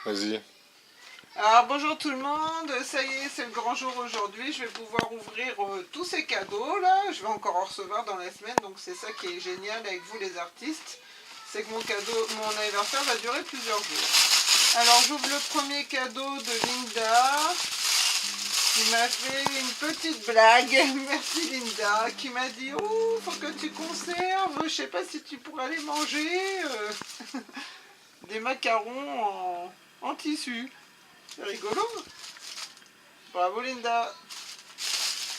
Vas-y. Alors bonjour tout le monde, ça y est, c'est le grand jour aujourd'hui, je vais pouvoir ouvrir tous ces cadeaux là, je vais encore en recevoir dans la semaine, donc c'est ça qui est génial avec vous les artistes, c'est que mon anniversaire va durer plusieurs jours. Alors j'ouvre le premier cadeau de Linda, qui m'a fait une petite blague, merci Linda, qui m'a dit « Oh, faut que tu conserves, je sais pas si tu pourras les manger, des macarons en tissu. » C'est rigolo. Bravo Linda.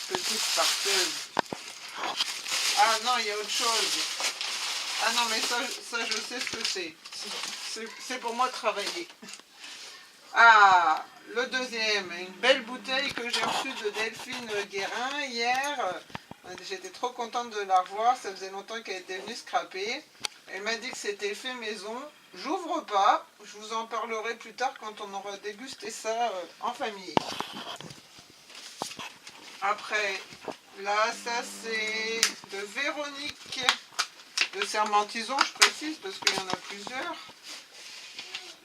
Petite farceuse. Ah non, il y a autre chose. Ah non, mais ça je sais ce que c'est. C'est pour moi travailler. Ah, le deuxième, une belle bouteille que j'ai reçue de Delphine Guérin hier. J'étais trop contente de la revoir, ça faisait longtemps qu'elle était venue scraper. Elle m'a dit que c'était fait maison. J'ouvre pas, je vous en parlerai plus tard quand on aura dégusté ça en famille. Après, là, ça c'est de Véronique de Sermentison, je précise, parce qu'il y en a plusieurs.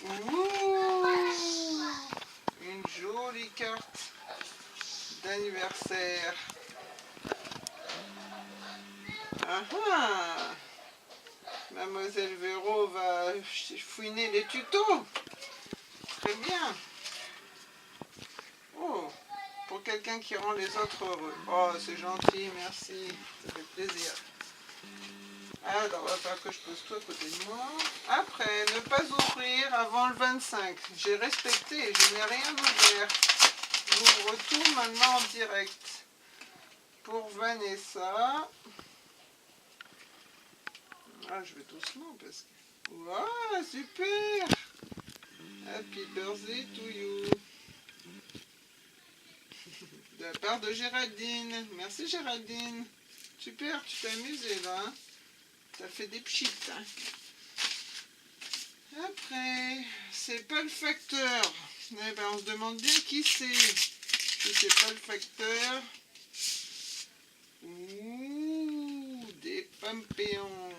Ouh, une jolie carte d'anniversaire. Ah ah, Mademoiselle Véro va fouiner les tutos. Très bien. Oh, pour quelqu'un qui rend les autres heureux. Oh, c'est gentil, merci, ça fait plaisir. Alors, il va falloir que je pose tout à côté de moi. Après, ne pas ouvrir avant le 25. J'ai respecté, je n'ai rien ouvert. J'ouvre tout maintenant en direct. Pour Vanessa. Ah, je vais doucement parce que... Waouh, super! Happy birthday to you. De la part de Géraldine. Merci Géraldine. Super, tu t'es amusée là. Hein? T'as fait des pchites. Hein? Après, c'est pas le facteur. Eh ben, on se demande bien qui c'est. Si c'est pas le facteur. Ouh, des pampéons.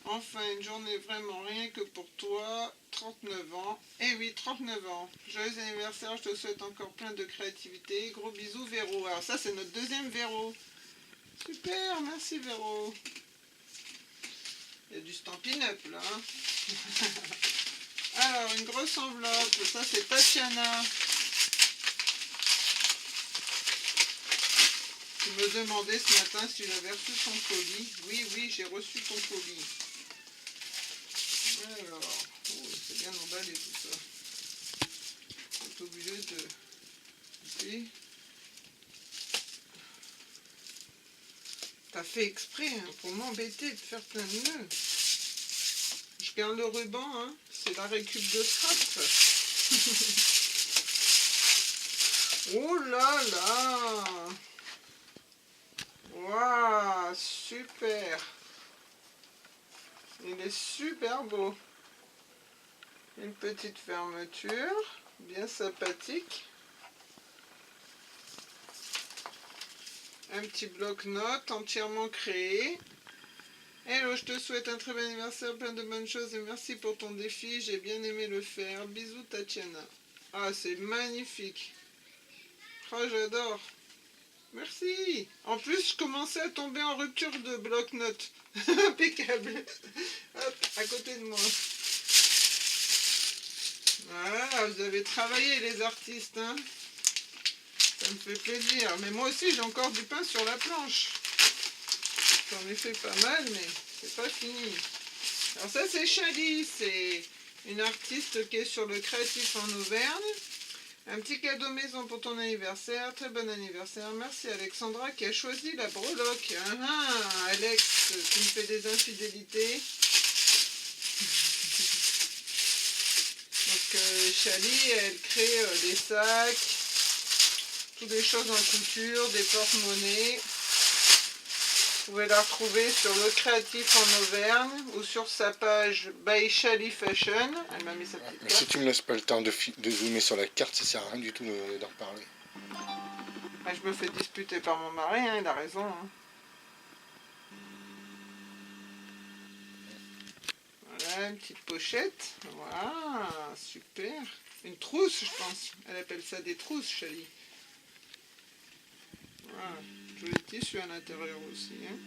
Enfin, une journée vraiment rien que pour toi. 39 ans. Eh oui, 39 ans. Joyeux anniversaire, je te souhaite encore plein de créativité. Gros bisous, Véro. Alors ça, c'est notre deuxième Véro. Super, merci Véro. Il y a du Stampin' Up là. Hein. Alors, une grosse enveloppe. Ça, c'est Tatiana. Tu me demandais ce matin si j'avais reçu ton colis. Oui, oui, j'ai reçu ton colis. Alors, oh, c'est bien emballé tout ça. C'est obligé de... Okay. T'as fait exprès hein, pour m'embêter de faire plein de nœuds. Je garde le ruban, hein. C'est la récup de scrap. Oh là là! Waouh, super! Il est super beau. Une petite fermeture, bien sympathique. Un petit bloc-notes entièrement créé. Hello, je te souhaite un très bon anniversaire, plein de bonnes choses et merci pour ton défi, j'ai bien aimé le faire. Bisous Tatiana. Ah, c'est magnifique. Oh, j'adore. Merci. En plus, je commençais à tomber en rupture de bloc-notes. Impeccable. Hop, à côté de moi. Voilà, vous avez travaillé les artistes, hein. Ça me fait plaisir. Mais moi aussi, j'ai encore du pain sur la planche. J'en ai fait pas mal, mais c'est pas fini. Alors ça, c'est Chali. C'est une artiste qui est sur le créatif en Auvergne. Un petit cadeau maison pour ton anniversaire. Très bon anniversaire. Merci Alexandra qui a choisi la breloque. Alex, tu me fais des infidélités. Donc Chali, elle crée des sacs, toutes des choses en couture, des porte-monnaies. Vous pouvez la retrouver sur le créatif en Auvergne ou sur sa page by Chali Fashion. Elle m'a mis sa petite Mais carte. si tu me laisses pas le temps de zoomer sur la carte, ça sert à rien du tout d'en reparler. Ah, je me fais disputer par mon mari, hein, il a raison. Hein. Voilà, une petite pochette. Voilà, super. Une trousse, je pense. Elle appelle ça des trousses, Chali. Voilà, joli tissu à l'intérieur aussi. Hein.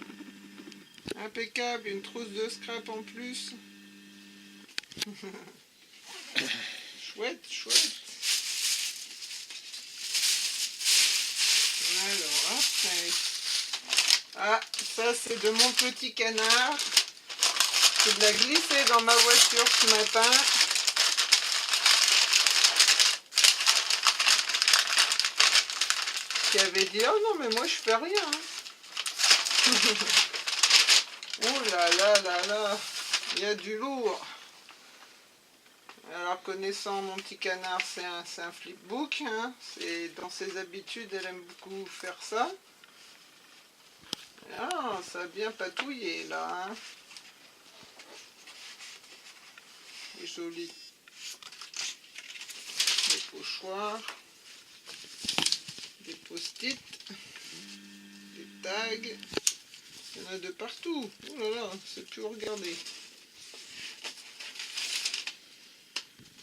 Impeccable, une trousse de scrap en plus. Chouette, chouette. Alors après... Ah, ça c'est de mon petit canard. Je l'ai glissé dans ma voiture ce matin. Qui avait dit, oh non mais moi je fais rien. Oh là là là là, il y a du lourd. Alors connaissant mon petit canard, c'est un flipbook. Hein. Dans ses habitudes, elle aime beaucoup faire ça. Ah, ça a bien patouillé là. Hein. C'est joli. Des pochoirs. Des post-it. Des tags. Il y en a de partout. Oh là là, c'est plus regarder.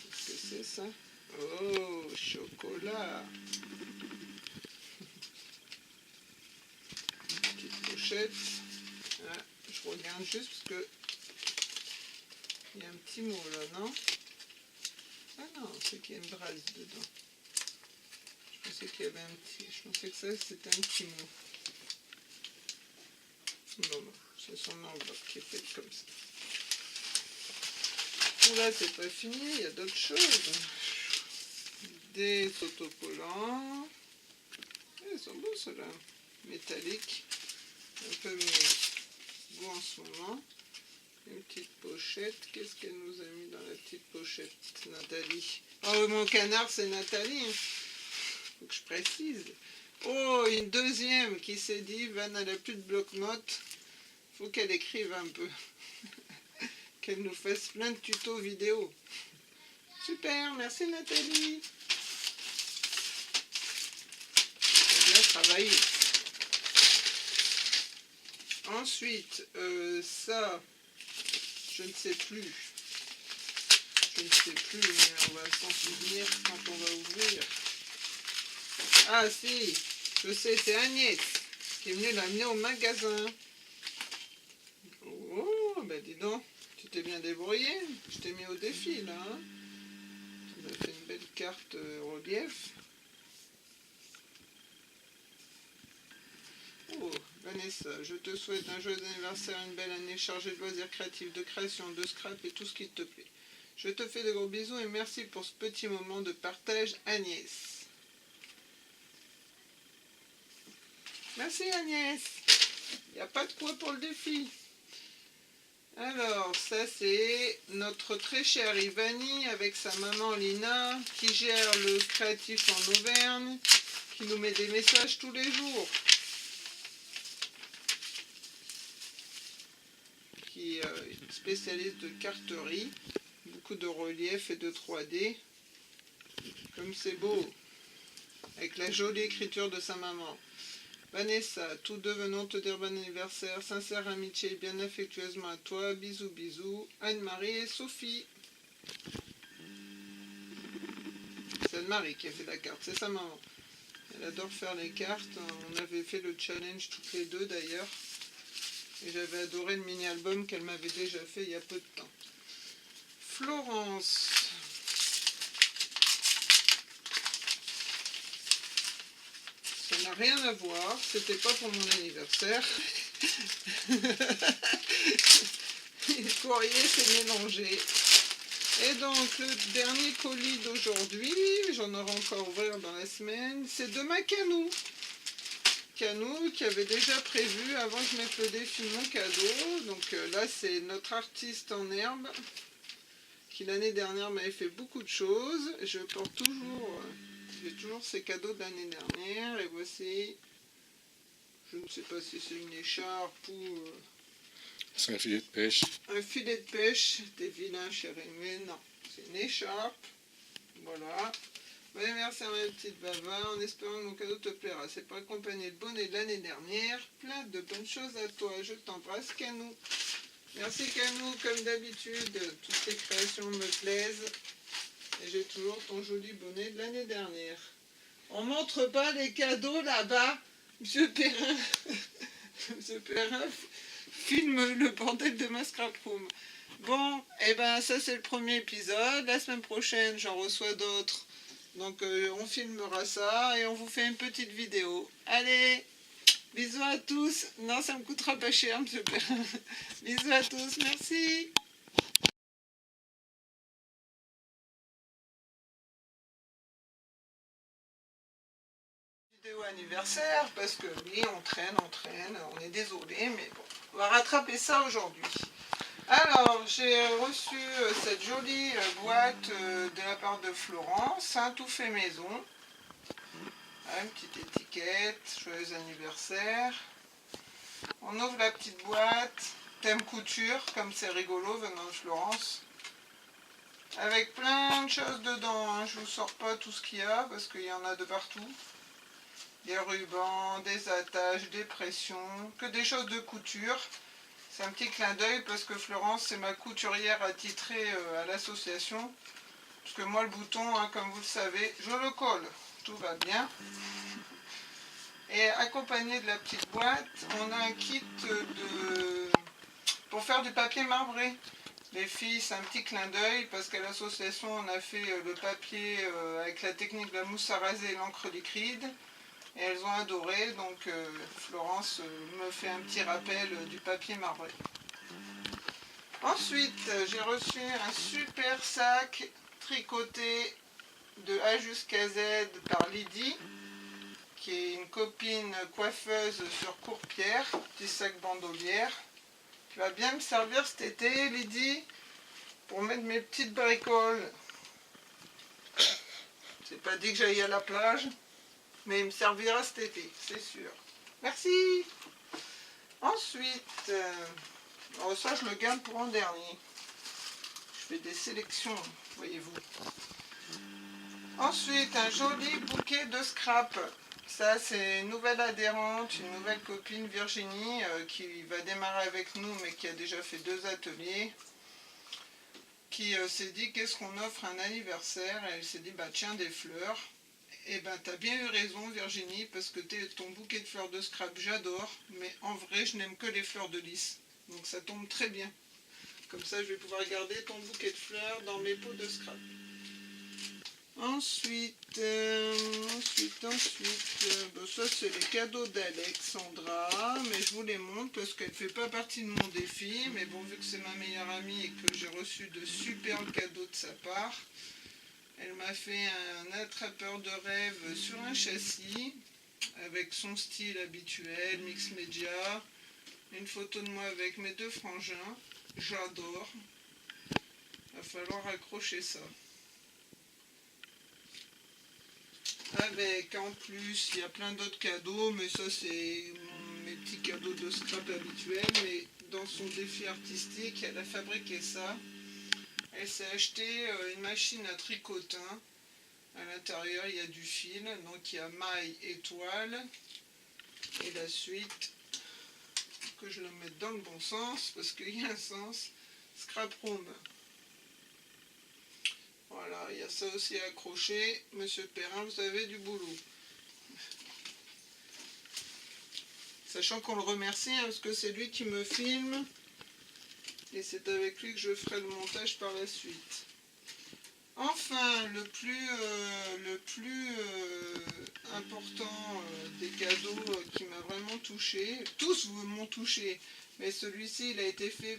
Qu'est-ce que c'est ça? Oh, chocolat. Petite pochette. Ah, je regarde juste parce que il y a un petit mot là, non? Ah non, c'est qu'il y a une brasse dedans. Je pensais qu'il y avait un petit... Je pensais que ça, c'était un petit mot. Non, non, c'est son enveloppe qui est faite comme ça. Là, c'est pas fini, il y a d'autres choses. Des autocollants. Ils sont beaux ceux-là. Métalliques. Un peu mes goûts en ce moment. Une petite pochette. Qu'est-ce qu'elle nous a mis dans la petite pochette, Nathalie? Oh, mon canard, c'est Nathalie. Faut que je précise. Oh, une deuxième qui s'est dit, Van, elle n'a plus de bloc-notes. Faut qu'elle écrive un peu. Qu'elle nous fasse plein de tutos vidéo. Super, merci Nathalie. T'as bien travaillé. Ensuite, ça, je ne sais plus. Je ne sais plus, mais on va s'en souvenir quand on va ouvrir. Ah si, je sais, c'est Agnès qui est venue l'amener au magasin. Oh, ben dis donc, tu t'es bien débrouillé. Je t'ai mis au défi là. Hein. Tu m'as fait une belle carte relief. Oh, Vanessa, je te souhaite un joyeux anniversaire, une belle année chargée de loisirs créatifs, de création, de scrap et tout ce qui te plaît. Je te fais de gros bisous et merci pour ce petit moment de partage, Agnès. Merci Agnès. Il n'y a pas de quoi pour le défi. Alors, ça c'est notre très chère Ivani avec sa maman Lina qui gère le créatif en Auvergne, qui nous met des messages tous les jours. Qui est spécialiste de carterie, beaucoup de relief et de 3D. Comme c'est beau, avec la jolie écriture de sa maman. Vanessa, tous deux venons te dire bon anniversaire, sincère amitié bien affectueusement à toi, bisous bisous, Anne-Marie et Sophie. C'est Anne-Marie qui a fait la carte, c'est sa maman. Elle adore faire les cartes, on avait fait le challenge toutes les deux d'ailleurs. Et j'avais adoré le mini-album qu'elle m'avait déjà fait il y a peu de temps. Florence. Ça n'a rien à voir, c'était pas pour mon anniversaire. Le courrier s'est mélangé. Et donc le dernier colis d'aujourd'hui, j'en aurai encore à ouvrir dans la semaine, c'est de ma Canou. Canou qui avait déjà prévu avant que je mette le défi mon cadeau. Donc là c'est notre artiste en herbe qui l'année dernière m'avait fait beaucoup de choses. Je porte toujours, j'ai toujours ces cadeaux de l'année dernière et voici, je ne sais pas si c'est une écharpe ou... c'est un filet de pêche. Un filet de pêche, des vilains chérimés, non, c'est une écharpe, voilà. Bon anniversaire ma petite Bava, en espérant que mon cadeau te plaira. C'est pour accompagner le bonnet de l'année dernière. Plein de bonnes choses à toi. Je t'embrasse, Canou. Merci Canou, comme d'habitude, toutes tes créations me plaisent. Et j'ai toujours ton joli bonnet de l'année dernière. On montre pas les cadeaux là-bas. Monsieur Perrin, Monsieur Perrin filme le bordel de ma scrap room. Bon, et ben ça c'est le premier épisode. La semaine prochaine, j'en reçois d'autres. Donc on filmera ça et on vous fait une petite vidéo. Allez, bisous à tous. Non, ça me coûtera pas cher, Monsieur Perrin. Bisous à tous, merci. Vidéo anniversaire, parce que oui, on traîne, on est désolé, mais bon, on va rattraper ça aujourd'hui. Alors, j'ai reçu cette jolie boîte de la part de Florence, un tout fait maison. Une petite étiquette, joyeux anniversaire. On ouvre la petite boîte, thème couture, comme c'est rigolo venant de Florence. Avec plein de choses dedans, hein. Je ne vous sors pas tout ce qu'il y a, parce qu'il y en a de partout. Des rubans, des attaches, des pressions, que des choses de couture. C'est un petit clin d'œil parce que Florence, c'est ma couturière attitrée à l'association. Parce que moi, le bouton, hein, comme vous le savez, je le colle. Tout va bien. Et accompagné de la petite boîte, on a un kit pour faire du papier marbré. Les filles, c'est un petit clin d'œil parce qu'à l'association, on a fait le papier avec la technique de la mousse à raser et l'encre liquide. Et elles ont adoré, donc Florence me fait un petit rappel du papier marbré. Ensuite, j'ai reçu un super sac tricoté de A jusqu'à Z par Lydie, qui est une copine coiffeuse sur Courpierre, petit sac bandolière. Qui va bien me servir cet été, Lydie, pour mettre mes petites bricoles. C'est pas dit que j'aille à la plage, mais il me servira cet été, c'est sûr. Merci. Ensuite, ça je le garde pour un dernier. Je fais des sélections, voyez-vous. Ensuite, un joli bouquet de scrap. Ça, c'est une nouvelle adhérente, une nouvelle copine, Virginie, qui va démarrer avec nous, mais qui a déjà fait 2 ateliers. Qui s'est dit, qu'est-ce qu'on offre un anniversaire? Et elle s'est dit, bah tiens, des fleurs. Eh ben, t'as bien eu raison, Virginie, parce que ton bouquet de fleurs de scrap, j'adore, mais en vrai, je n'aime que les fleurs de lys. Donc ça tombe très bien. Comme ça, je vais pouvoir garder ton bouquet de fleurs dans mes pots de scrap. Ensuite, ça c'est les cadeaux d'Alexandra, mais je vous les montre parce qu'elle ne fait pas partie de mon défi, mais bon, vu que c'est ma meilleure amie et que j'ai reçu de superbes cadeaux de sa part, elle m'a fait un attrapeur de rêve sur un châssis, avec son style habituel, mix média, une photo de moi avec mes 2 frangins, j'adore, va falloir accrocher ça. Avec en plus, il y a plein d'autres cadeaux, mais ça c'est mes petits cadeaux de scrap habituels, mais dans son défi artistique, elle a fabriqué ça. Elle s'est acheté une machine à tricotin. À l'intérieur, il y a du fil, donc il y a maille et toile. Et la suite, que je le mette dans le bon sens, parce qu'il y a un sens, scrap room. Voilà, il y a ça aussi à accrocher. Monsieur Perrin, vous avez du boulot. Sachant qu'on le remercie, hein, parce que c'est lui qui me filme. Et c'est avec lui que je ferai le montage par la suite. Enfin, le plus important des cadeaux qui m'a vraiment touché. Tous m'ont touché. Mais celui-ci, il a été fait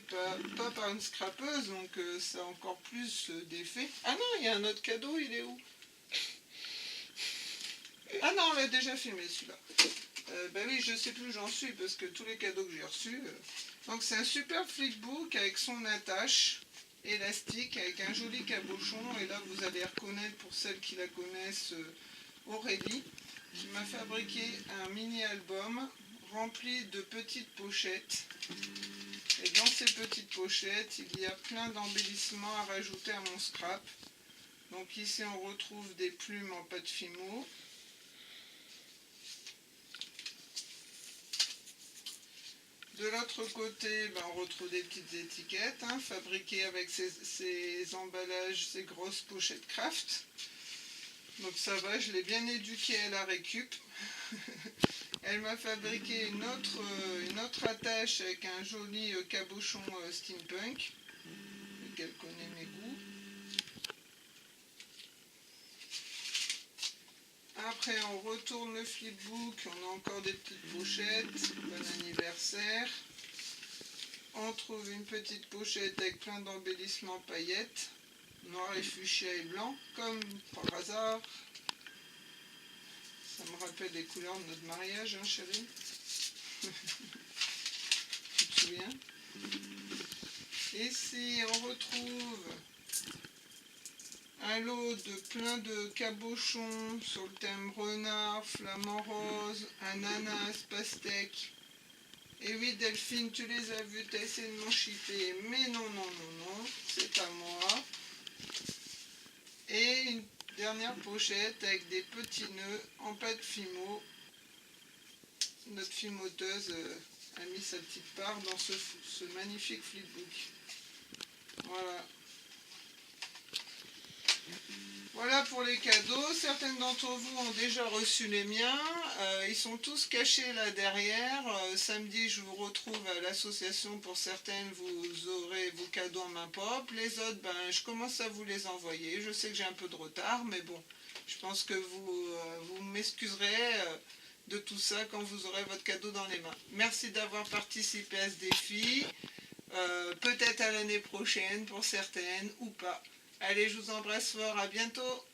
pas par une scrapeuse, donc ça a encore plus d'effet. Ah non, il y a un autre cadeau, il est où? Ah non, on l'a déjà filmé celui-là. Ben oui, je sais plus où j'en suis, parce que tous les cadeaux que j'ai reçus... Donc c'est un super flipbook avec son attache élastique, avec un joli cabochon. Et là, vous allez reconnaître, pour celles qui la connaissent, Aurélie, qui m'a fabriqué un mini-album rempli de petites pochettes. Et dans ces petites pochettes, il y a plein d'embellissements à rajouter à mon scrap. Donc ici, on retrouve des plumes en pâte Fimo. De l'autre côté, ben, on retrouve des petites étiquettes, hein, fabriquées avec ces emballages, ces grosses pochettes craft. Donc ça va, je l'ai bien éduquée à la récup. Elle m'a fabriqué une autre attache avec un joli cabochon steampunk. Elle connaît mes goûts. Après, on retourne le flipbook, on a encore des petites pochettes, bon anniversaire. On trouve une petite pochette avec plein d'embellissements paillettes, noir et fuchsia et blanc, comme par hasard. Ça me rappelle les couleurs de notre mariage, hein, chérie? Tu te souviens? Ici, on retrouve un lot de plein de cabochons sur le thème renard, flamant rose, ananas, pastèque. Et oui, Delphine, tu les as vus, tu as essayé de m'en chipper, mais non, non, non, non, c'est à moi. Et une dernière pochette avec des petits nœuds en pâte Fimo. Notre fimoteuse a mis sa petite part dans ce magnifique flipbook. Voilà. Voilà pour les cadeaux. Certaines d'entre vous ont déjà reçu les miens. Ils sont tous cachés là derrière. Samedi, je vous retrouve à l'association. Pour certaines, vous aurez vos cadeaux en main propre. Les autres, ben, je commence à vous les envoyer. Je sais que j'ai un peu de retard, mais bon, je pense que vous m'excuserez de tout ça quand vous aurez votre cadeau dans les mains. Merci d'avoir participé à ce défi. Peut-être à l'année prochaine pour certaines ou pas. Allez, je vous embrasse fort, à bientôt.